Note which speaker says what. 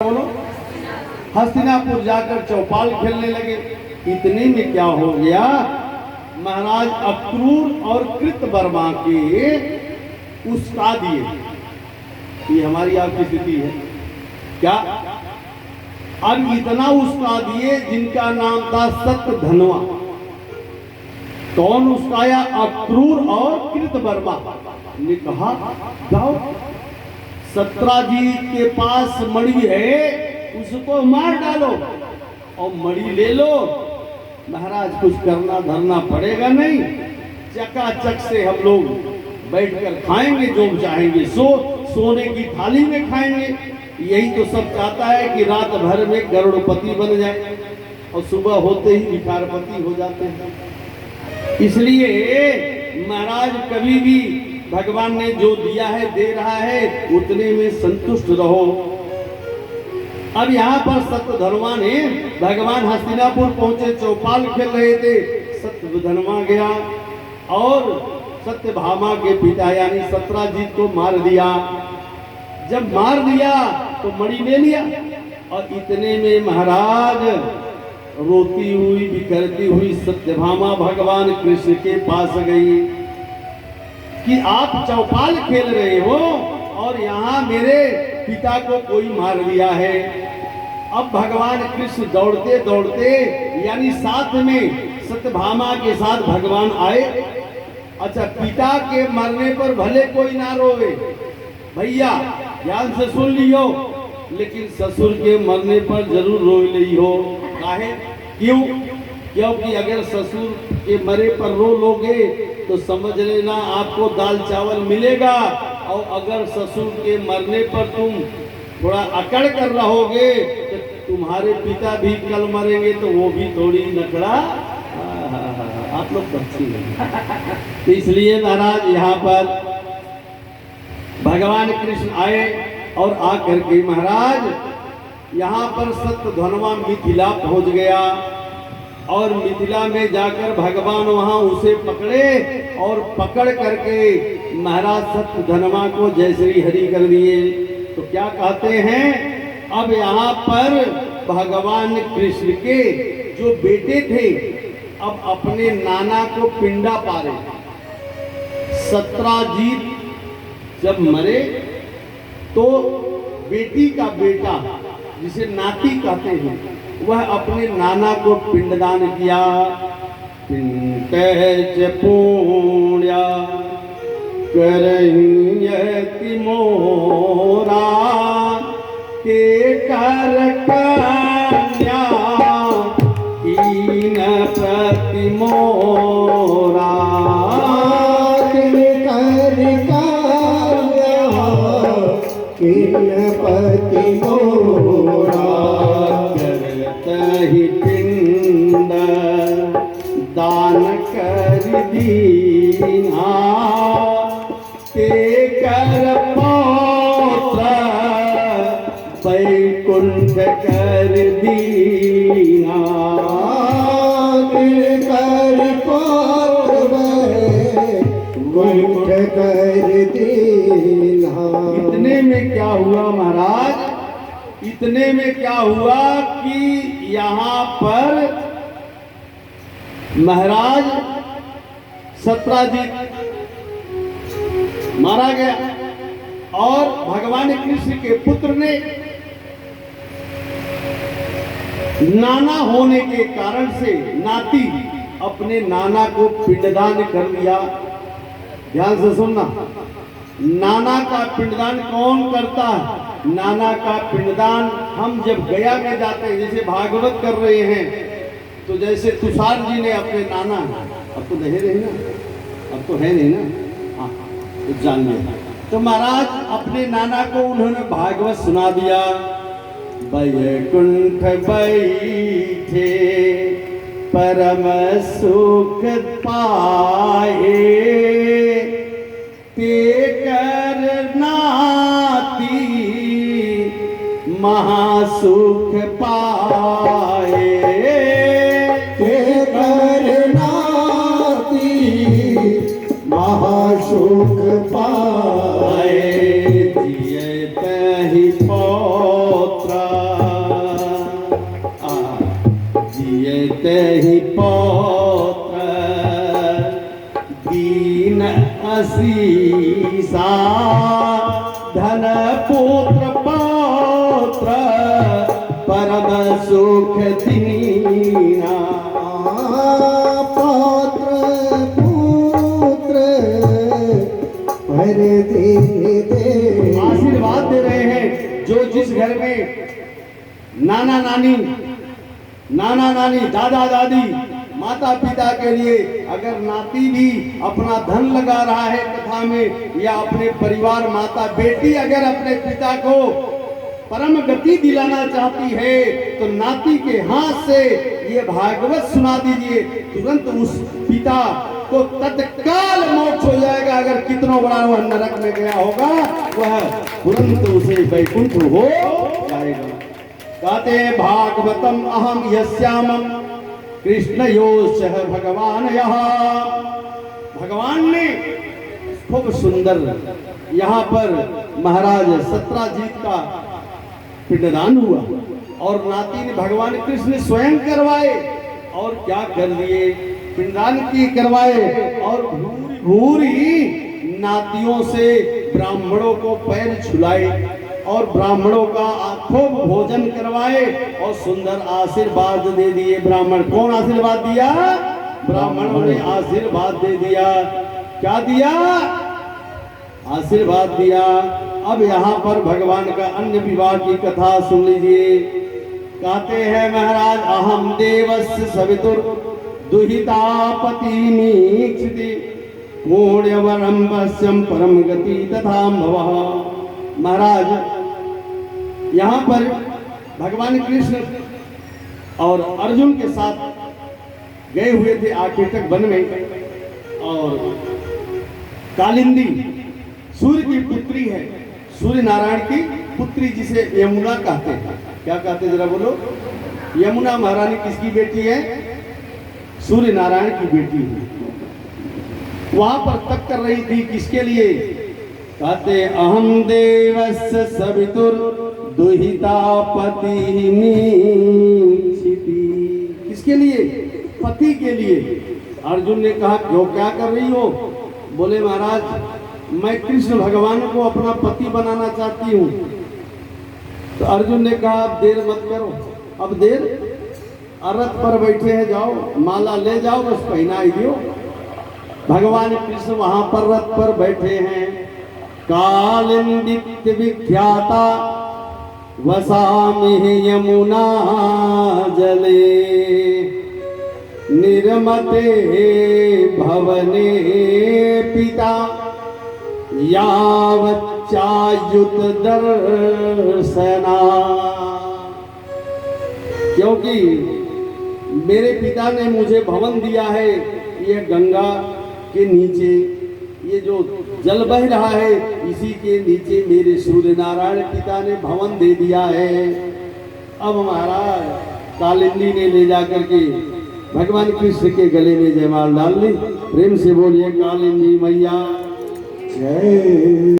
Speaker 1: बोलो। हस्तिनापुर जाकर चौपाल खेलने लगे। इतने में क्या हो गया, महाराज अक्रूर और कृतवर्मा के उस्ताद ये हमारी आपकी स्थिति है क्या। अब इतना उस्ताद ये जिनका नाम था सत्यधनवा। कौन उस्ताया? अक्रूर और कृतवर्मा ने कहा जाओ सत्राजीत के पास मणि है, उसको मार डालो और मणि ले लो। महाराज कुछ करना धरना पड़ेगा नहीं, चकाचक से हम लोग बैठकर खाएंगे, जो चाहेंगे सोने की थाली में खाएंगे। यही तो सब चाहता है कि रात भर में गरुड़पति बन जाए और सुबह होते ही भिखारपति हो जाते हैं। इसलिए महाराज कभी भी भगवान ने जो दिया है दे रहा है, उतने में संतुष्ट रहो। अब यहाँ पर सत्यधनवा ने, भगवान हस्तिनापुर पहुंचे, चौपाल खेल रहे थे। सत्यधनवा गया और सत्यभामा के पिता यानी सत्राजीत को मार दिया। जब मार दिया तो मणि ले लिया और इतने में महाराज रोती हुई बिखरती हुई सत्यभामा भगवान कृष्ण के पास गई कि आप चौपाल खेल रहे हो और यहाँ मेरे पिता को कोई मार दिया है। अब भगवान कृष्ण दौड़ते दौड़ते यानी साथ में सत्यभामा के साथ भगवान आए। अच्छा, पिता के मरने पर भले कोई ना रोवे भैया, ध्यान से सुन लियो, लेकिन ससुर के मरने पर जरूर रो ली हो। काहे? क्यों? क्योंकि अगर ससुर के मरे पर रो लोगे तो समझ लेना आपको दाल चावल मिलेगा, और अगर ससुर के मरने पर तुम थोड़ा अकड़ कर रहोगे तो तुम्हारे पिता भी कल मरेंगे तो वो भी थोड़ी नकड़ा। आप लोग बच्चे हैं। तो इसलिए महाराज यहाँ पर भगवान कृष्ण आए और आकर के महाराज यहाँ पर सत्यधनवा मिथिला पहुंच गया और मिथिला में जाकर भगवान वहां उसे पकड़े और पकड़ करके महाराज सत्यधनवा को जय श्री हरि कर दिए। तो क्या कहते हैं, अब यहाँ पर भगवान कृष्ण के जो बेटे थे अब अपने नाना को पिंडा पारे। सत्राजीत जब मरे तो बेटी का बेटा जिसे नाती कहते हैं वह अपने नाना को पिंडदान किया। पिंड पुण्य करहियति मोरा के कर कन्या कीन प्रति मोरा
Speaker 2: पति मोरा
Speaker 1: करतहि पिंड दान कर दीना ते कर पौत्र वैकुंठ कर दीना
Speaker 2: कर पौत्र वैकुंठ कर दीना।
Speaker 1: इतने में क्या हुआ महाराज, इतने में क्या हुआ कि यहाँ पर महाराज सत्राजीत मारा गया और भगवान कृष्ण के पुत्र ने नाना होने के कारण से नाती अपने नाना को पिंडदान कर दिया। ध्यान से सुनना, नाना का पिंडदान कौन करता है? नाना का पिंडदान हम जब गया में जाते हैं, जैसे भागवत कर रहे हैं, तो जैसे तुषार जी ने अपने नाना, अब तो नहीं रहे ना, अब तो है नहीं ना, हाँ तो जान लिया, तो महाराज अपने नाना को उन्होंने भागवत सुना दिया। वैकुंठ बैठे परम सुख पाए ते कर नाती महासुख पाए।
Speaker 2: ते कर नाती महासुख पाए।
Speaker 1: जियत ही पौत्र ते ही पौत्र दीन असीसा धन पुत्र पौत्र परम सुख दीना।
Speaker 2: पौत्र पुत्र पर दे
Speaker 1: आशीर्वाद दे रहे हैं। जो जिस घर में नाना नानी दादा दादी माता पिता के लिए अगर नाती भी अपना धन लगा रहा है कथा में, या अपने परिवार माता बेटी अगर अपने पिता को परम गति दिलाना चाहती है तो नाती के हाथ से ये भागवत सुना दीजिए, तुरंत उस पिता को तत्काल मोक्ष हो जाएगा। अगर कितना बड़ा वह नरक में गया होगा वह तुरंत उसे वैकुंठ हो जाएगा। कहते हैं भागवतम अहम यस्यामम कृष्ण योश भगवान यहाँ। भगवान ने खूब सुंदर यहाँ पर महाराज सत्राजीत का पिंडदान हुआ और नाती ने भगवान कृष्ण स्वयं करवाए और क्या कर दिए, पिंडदान की करवाए और भूरी नातियों से ब्राह्मणों को पैर छुलाए और ब्राह्मणों का खूब भोजन करवाए और सुंदर आशीर्वाद दे दिए। ब्राह्मण कौन आशीर्वाद दिया? ब्राह्मणों ने आशीर्वाद दे दिया। क्या दिया? आशीर्वाद दिया। अब यहाँ पर भगवान का अन्य विवाह की कथा सुन लीजिए। कहते हैं महाराज अहम देवस्य सवितुर दुहिता पतिमीक्षिति पुण्यवरम्भस्यं परम गति तथा भवः। महाराज यहाँ पर भगवान कृष्ण और अर्जुन के साथ गए हुए थे आकेतक वन में, और कालिंदी सूर्य की पुत्री है, सूर्य नारायण की पुत्री जिसे यमुना कहते हैं। क्या कहते जरा बोलो? यमुना महारानी किसकी बेटी है? सूर्य नारायण की बेटी है। वहां पर तप कर रही थी किसके लिए? कहते अहम देवस्य सवितुर दुहिता पतिमीक्षिति। किसके लिए? पति के लिए। अर्जुन ने कहा क्यों, क्या कर रही हो? बोले महाराज मैं कृष्ण भगवान को अपना पति बनाना चाहती हूँ। तो अर्जुन ने कहा अब देर मत करो, अब देर, रथ पर बैठे हैं, जाओ माला ले जाओ, बस पहना ही दियो। भगवान कृष्ण वहां पर रथ पर बैठे हैं। कालिंदी विख्याता वसामि यमुना जले निर्मते भवने पिता यावच्चायुत दर्शना। क्योंकि मेरे पिता ने मुझे भवन दिया है, ये गंगा के नीचे ये जो जल बह रहा है इसी के नीचे मेरे सूर्य नारायण पिता ने भवन दे दिया है। अब महाराज कालिंदी ने ले जाकर के भगवान कृष्ण के गले में जयमाल डाल ली। प्रेम से बोलिए कालिंदी मैया जय।